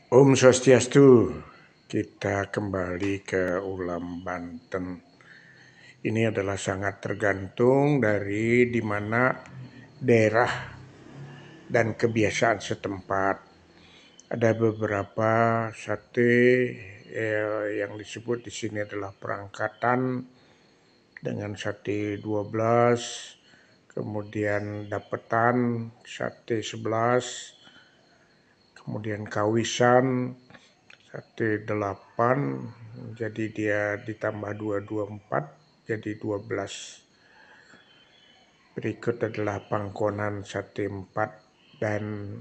Om Swastiastu, kita kembali ke Ulam Banten. Ini adalah sangat tergantung dari di mana daerah dan kebiasaan setempat. Ada beberapa sate yang disebut di sini adalah perangkatan dengan sate 12, kemudian dapetan sate 11, kemudian kawisan sate 8, jadi dia ditambah 224 jadi 12. Berikut adalah pangkonan sate 4 dan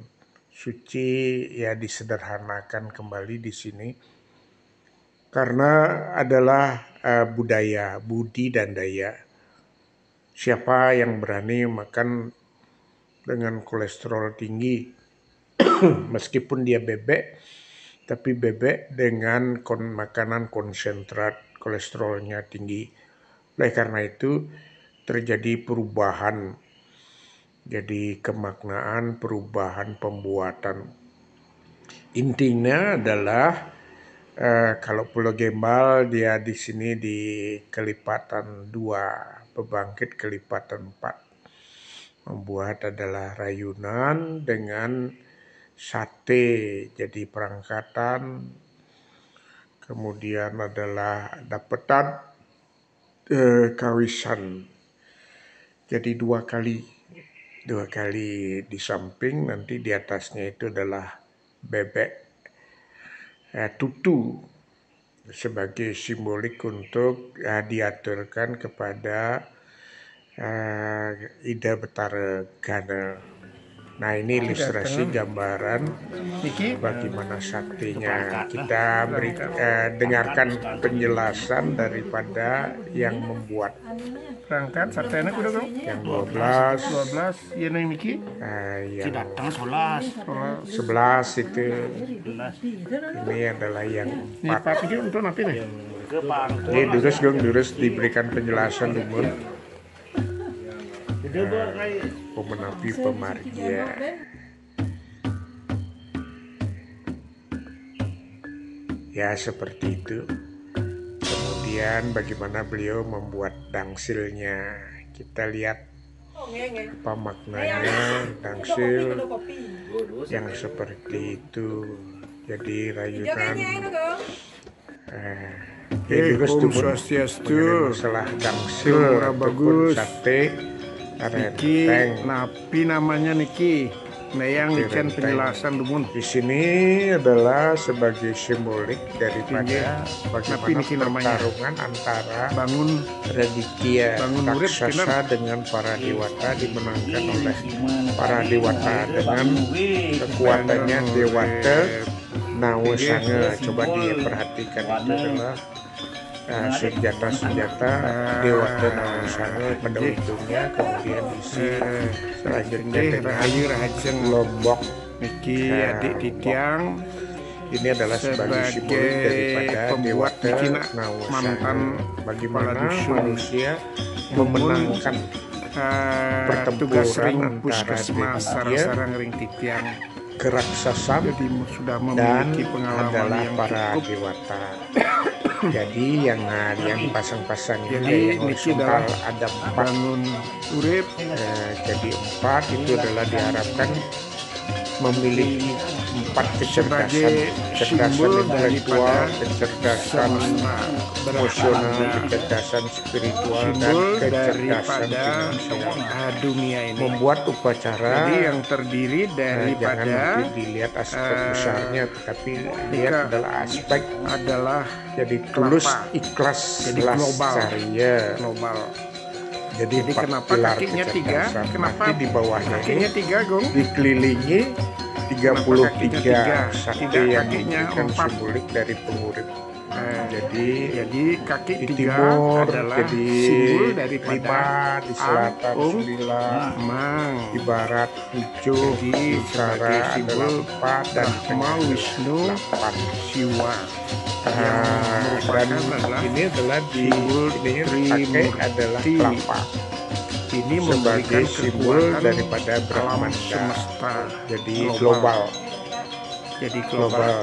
suci ya disederhanakan kembali di sini karena adalah budaya, budi dan daya. Siapa yang berani makan dengan kolesterol tinggi meskipun dia bebek, tapi bebek dengan makanan konsentrat kolesterolnya tinggi. Oleh karena itu terjadi perubahan, jadi kemaknaan perubahan pembuatan. Intinya adalah kalau Pulau Gembal dia di sini di kelipatan 2, pembangkit kelipatan 4. Membuat adalah rayunan dengan sate jadi perangkatan, kemudian adalah dapetan kawisan. Jadi dua kali di samping, nanti di atasnya itu adalah bebek tutu sebagai simbolik untuk diaturkan kepada Ida Betara Gana. Nah, ini ilustrasi gambaran bagaimana satenya. Kita dengarkan penjelasan daripada yang membuat. Perangkat satenya kuda dong. Yang 12, ya nang Miki. Yang datang 11 itu. Ini adalah yang Ini 4. Pak Miki untuk napi nih. ke Bang. Ini durus diberikan penjelasan umum. Pemenapi pemargia. Ya seperti itu. Kemudian bagaimana beliau membuat dangsilnya. Kita lihat apa maknanya dangsil yang seperti itu. Jadi rayunan. Om Swastiastu. Masalah dangsil ataupun sate. Niki napi namanya Niki. Nayang ikan penjelasan dumun. Di sini adalah sebagai simbolik daripada bagaimana pertarungan antara bangun Raditya raksasa dengan para dewata dimenangkan oleh para dewata dengan kekuatannya dewata Nawasanga. Coba diperhatikan, itu adalah senjata dewata Nawasanga pada ujungnya, kemudian isi selanjutnya dengan lombok Niki adik titiang. Ini adalah sebagai simbolik daripada dewata Nawasanga. Mantan Bagaimana manusia memenangkan pertempuran antara sarang ring titiang keraksasan sudah dan memiliki pengalaman adalah yang para cukup. dewata. Jadi yang dipasang-pasang ini Jadi yang horizontal ada 4. Bangun urip. Jadi 4 itu adalah diharapkan memiliki 4 kecerdasan intelektual, kecerdasan emosional, kecerdasan spiritual, dan kecerdasan finansial. Dunia ini Membuat upacara jadi yang terdiri daripada jangan dilihat aspek besarnya, tetapi lihat adalah aspek jadi tulus, ikhlas, jadi global. global. Jadi kenapa kakinya 3? Kenapa di bawahnya kakinya 3, Gong? Dikelilingi 33 sate yang kakinya memberikan 4 simbolik dari pengurip. Jadi kaki di 3 timur adalah jadi simbol daripada 5, di selatan 9, Mang, di barat 7, di utara adalah 4, dan di tengah Wisnu 8. Siwa. Dan ini adalah dipakai adalah kelapa. Ini sebagai simbol daripada alam Brahmanda. semesta, jadi global. jadi global. global.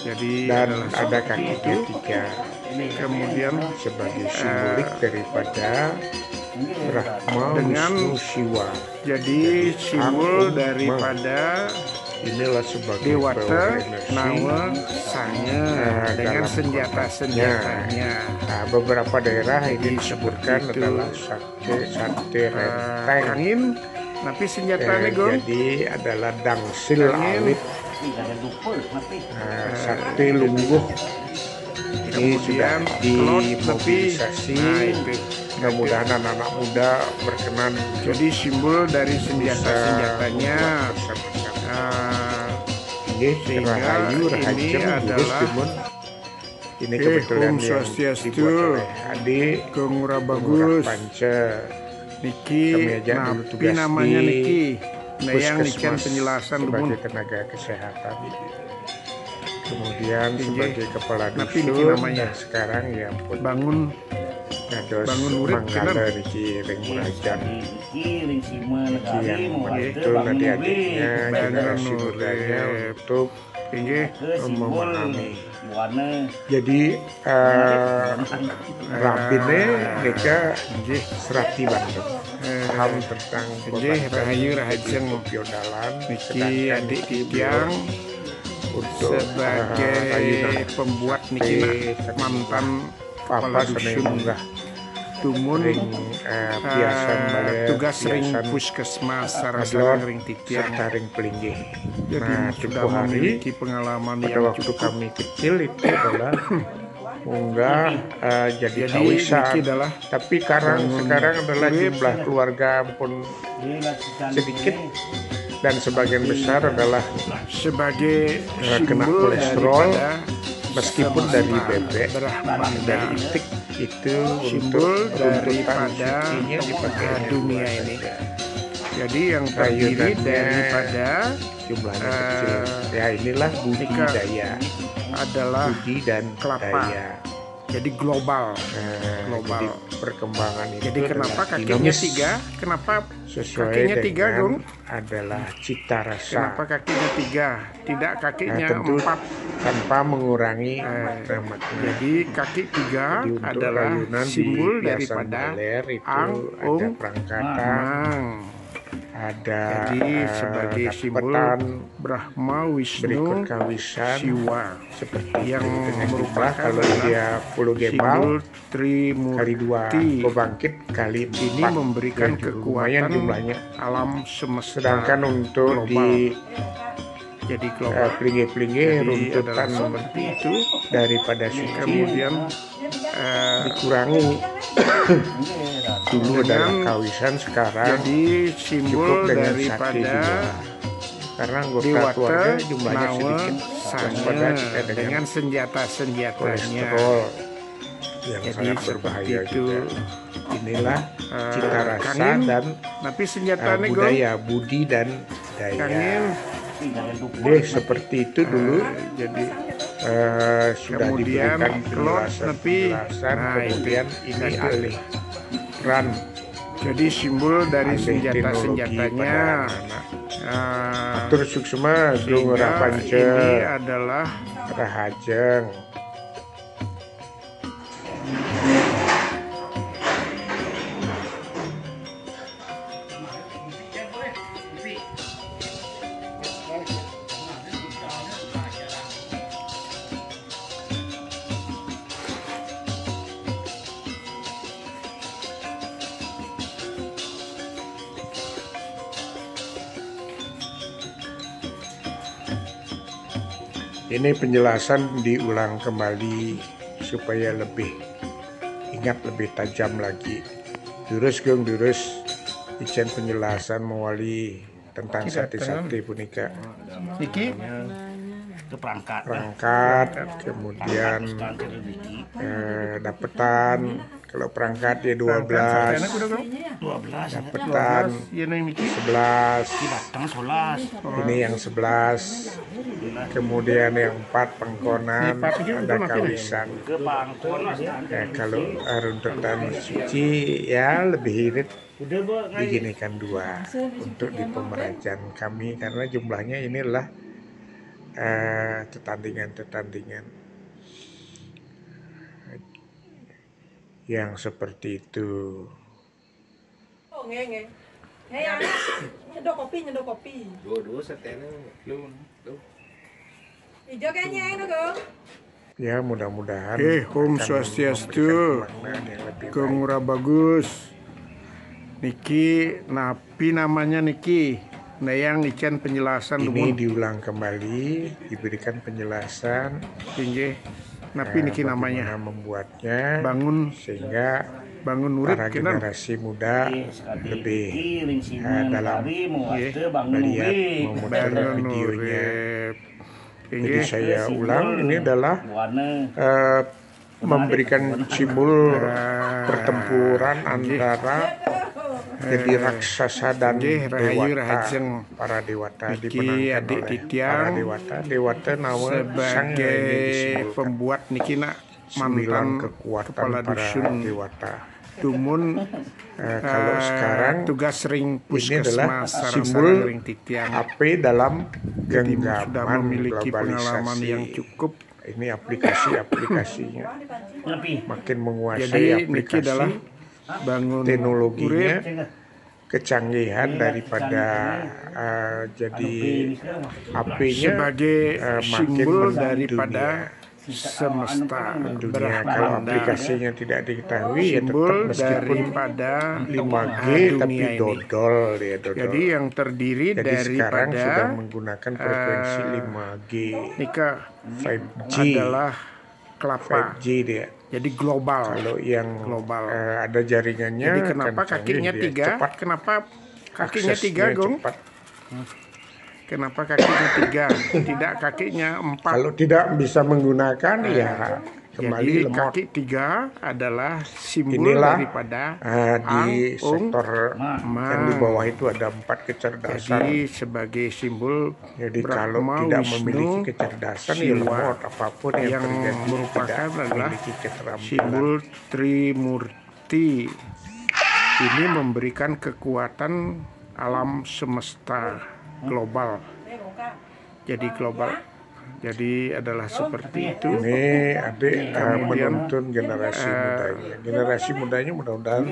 Jadi Dan adalah ada seperti kakinya itu. 3 Kemudian sebagai simbolik daripada Brahma, dengan Wisnu, Siwa. jadi Ang, simbol Ma. daripada Inilah sebagai Dewata, power energy Nawa, Sanya dengan dalam senjata-senjatanya. Nah, beberapa daerah ini Jadi disebutkan seperti itu. adalah sate renteng. Angin, tapi senjatanya Gong. Jadi adalah dangsil Angin. alit, sate lungguh. Ini sudah Kemudian klot, dimobilisasi. nah itu. Mudah-mudahan anak-anak muda berkenan Jadi simbol dari senjata-senjatanya. Sehingga Rahayu, ini Rahajeng, Durus, adalah Timun. Ini kebetulan Om yang Swastiastu, dibuat oleh adik Gong Murah Murah Bagus, Panca. Niki, Kami aja dulu Napi tugas namanya di Niki. Nah yang Nikian Puskesmas penjelasan sebagai Dumun. tenaga kesehatan. Kemudian Tinggi. sebagai kepala Napi Niki dusun namanya. dan sekarang ya pun Bangun ngados bangun murid, Manggala Niki Ring Murajan. Yang itu nanti adiknya generasi mudanya untuk tinggi. memahami. Jadi Rabinnya mereka serati Bandung paham tentang Rahayu Rahajeng feodalan, Niki adik Tiang untuk sebagai pembuat Nikina mantan kepala Papa Seneng dusun Munggah Tumun ring piasan balai tugas ring piasan puskesmas Adlon, sareng ring Titiang. serta ring Pelinggih. Jadi Nah, sudah tempo hari memiliki pengalaman pada yang waktu cukup. kami kecil itu adalah munggah jadi Jadi kawisan. Niki adalah Tapi sekarang adalah urip. jumlah keluarga pun sedikit dan sebagian besar adalah sebagai kena simbol kolesterol, daripada meskipun dari bebek, Brahmana, dari itik itu simbol untuk runtutan daripada sucinya dipakai dunia ini. Jadi yang terdiri Rayunannya daripada jumlahnya kecil. Ya inilah budidaya, adalah budi dan kelapa. daya. Jadi global. Jadi perkembangan itu Jadi kenapa adalah kakinya dinamis, 3? Kenapa sesuai kakinya 3, dengan Gong? adalah cita rasa. Kenapa kakinya 3? Tidak kakinya tentu 4. tanpa mengurangi makna. Jadi kaki 3 Jadi untuk adalah rayunan simbol di Piasan daripada Baler itu Ang, ada Ung, perangkatan, Mang. ada Jadi sebagai simbol dapetan, Brahma, berikut Wisnu, kawisan Siwa seperti yang itu dengan jumlah merupakan kalau dia 10 simbol gembal Trimurti. kali 2 pembangkit kali 4 Ini memberikan ya, lumayan kekuatan jumlahnya. alam semesta. Sedangkan untuk global. di Jadi global. pelinggih-pelinggih Jadi runtutan adalah seperti itu. daripada suci Kemudian dikurangi. Dulu adalah dengan kawisan, sekarang jadi cukup simbol dengan sate daripada 2 karena anggota Dewata, keluarga jumlahnya Nawa, sedikit, waspada Sanya kita dengan dengan senjata-senjatanya. kolesterol yang Jadi sangat seperti berbahaya itu. juga. Inilah cita rasa Kangin, dan tapi senjatanya Gong. budaya, budi dan daya. Kangin, Jadi seperti itu dulu. jadi Sudah kemudian diberikan klot, tapi penjelasan, nah, kemudian itu. ini Itu. alih peran, jadi simbol dari alih teknologi senjata-senjatanya. pada anak-anak. Nah, Atur suksma, Dung sehingga Rapance, ini adalah Rahajeng. Ini penjelasan diulang kembali supaya lebih ingat, lebih tajam lagi. Durus Gong, durus ijen penjelasan mewali tentang sate-sate punika. Niki ke perangkat Kemudian dapetan. Kalau perangkat ya 12, 12 dapetan ya Niki 11, datang 11 ini yang 11. Kemudian yang 4 pengkonan, ada kawisan. ke pangkon Ya, kalau runtutan suci ya lebih irit diginikan 2 untuk di pemerajan kami karena jumlahnya inilah tetandingan-tetandingan yang seperti itu. Oh, nge. Hei, anak, nyedok kopi. Dua setene lu. Hijau kayaknya enak dong. Ya, mudah-mudahan Om akan Swastiastu, memberikan pemaknaan yang lebih baik. Kong Ura bagus. Niki napi namanya Niki. Nayang ican penjelasan Ini dulu. diulang kembali, diberikan penjelasan Tinggi. Napi Niki namanya. bagaimana membuatnya sehingga Bangun urip para kenan. generasi muda lebih Kiring simen dalam hari mau Iya. ada bangun melihat, ubi. memutar Bangun videonya. urip. Jadi Tinggi. saya ulang, ini adalah Warna memberikan simbol pertempuran antara jadi raksasa dan Nggih, rahayu dewata. rahajeng. Para dewata Niki dimenangkan adik oleh Titiang para dewata nawa sang ini sebagai disimbolkan pembuat Niki nak 9 mantan kekuatan kepala para dusun dewata. Tumun Kalau sekarang tugas ring ini adalah puskesmas sarang simbol ring Titiang. AP dalam Jadi sudah genggaman memiliki pengalaman globalisasi. yang cukup. Ini aplikasinya lebih. makin menguasai Jadi Niki aplikasi adalah bangun teknologinya, urip. kecanggihan daripada jadi AP-nya Sebagai makin simbol mendunia. daripada semesta Dunia. Kalau beranda. aplikasinya tidak diketahui ya Simbol tetap meskipun daripada 5G dunia tapi ini. dodol dia dodol. Jadi yang terdiri Jadi sekarang sudah daripada menggunakan frekuensi 5G, Nika 5G, adalah kelapa. 5G dia. Jadi global. Kalau yang Global. ada jaringannya, Jadi kenapa akan canggih kakinya dia, 3? cepat, Kenapa kakinya aksesnya 3, Gong? cepat. Kenapa kakinya 3? Tidak kakinya 4. Kalau tidak bisa menggunakan ya Jadi kembali lemot. kaki 3 adalah simbol Inilah daripada di Ang, Ung, sektor Ma. yang di bawah itu ada 4 kecerdasan. Jadi sebagai simbol Jadi kalau Brahma, tidak Wisnu, memiliki kecerdasan ya Siwa, lemot, apapun yang yang terjadi merupakan tidak adalah memiliki keterampilan. simbol Trimurti. Ini memberikan kekuatan alam semesta global. Jadi global. Jadi adalah seperti itu. Ini adik menuntun generasi mudanya. Generasi mudanya mudah-mudahan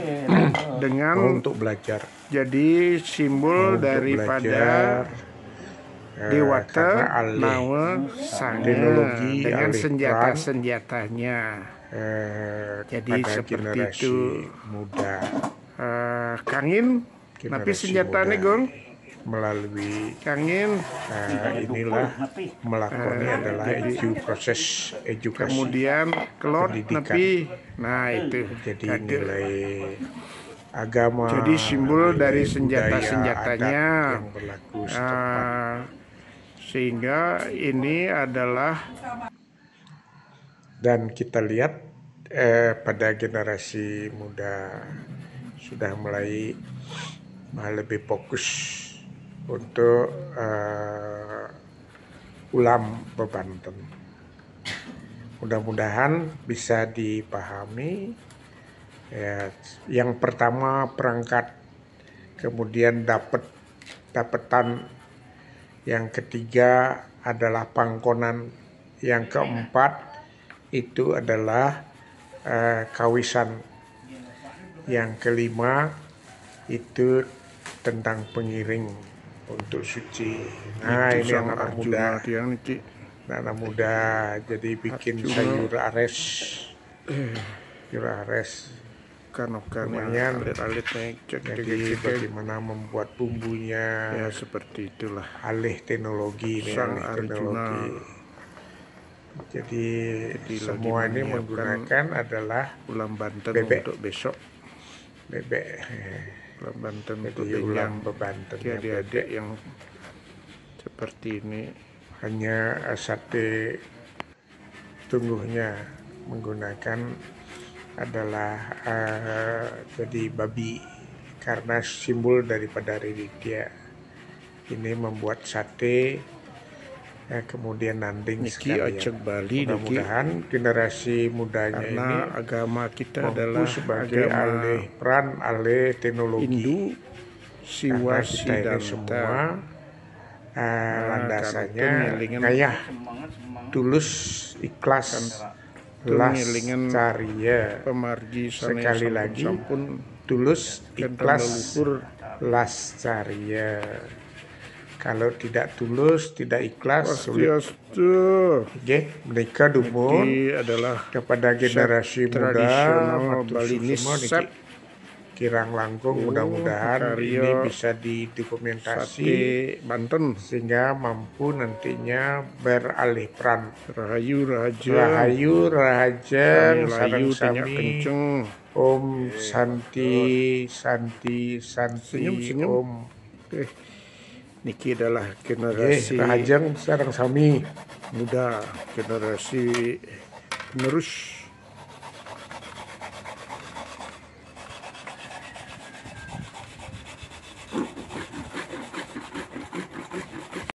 Dengan mau untuk belajar. jadi simbol Untuk daripada belajar, karena Dewata alih Nawa Sange teknologi, dengan alih senjata-senjatanya. Jadi pada seperti generasi itu. muda Kangin, tapi Generasi senjatanya muda. Gong, melalui Kangin. inilah melakoni adalah proses edukasi. Kemudian kelot, Pendidikan. tapi nah itu. Jadi Kade. nilai agama. Jadi simbol nilai dari budaya, senjata-senjatanya. adat yang berlaku setempat. Sehingga ini adalah Dan kita lihat pada generasi muda sudah mulai lebih fokus untuk ulam bebanten. Mudah-mudahan bisa dipahami. Ya, yang pertama perangkat, kemudian dapetan, yang ketiga adalah pangkonan, yang keempat itu adalah kawisan, yang kelima itu tentang pengiring untuk suci. Nah ini anak muda, anak muda jadi bikin sayur ares, Kanokan yang alit jadi bagaimana membuat bumbunya, ya seperti itulah. alih teknologi ini, Sang alih teknologi. Jadi Jadi semua lagi ini menyiapkan menggunakan adalah ulam Banten bebek. untuk besok. bebek. Ulam Banten untuk Jadi ulam yang bebantennya adik-adik bebek. yang seperti ini. Hanya sate tungguhnya menggunakan adalah jadi babi, karena simbol daripada Riditya. Ini membuat sate, kemudian nanding Niki sekalian. Aceh Bali Niki, Mudah-mudahan generasi mudanya karena ini agama kita mampu adalah sebagai agama alih peran, alih teknologi. Hindu, Siwa Karena kita ini semua Siddhanta. landasannya ngelingan ngayah Semangat. tulus ikhlas Itu las ngelingan caria. pemargi sana Sekali lagi, sampun tulus ikhlas leluhur las caria. Kalau tidak tulus, tidak ikhlas, sulit. Swastiastu. Oke, menikah dumun Ini adalah kepada generasi muda, tradisional matur Balinis semua niki Sep. kirang langkung, Oh, mudah-mudahan karya ini bisa didokumentasi Sate Banten. sehingga mampu nantinya beralih peran. Rahayu Rahaja. Rahayu Rahajeng sareng Layu tinyak sami kenceng. Om Santi Santi Santi Senyum. Om. Niki adalah Oke, generasi Rahajeng sareng sami. muda, generasi penerus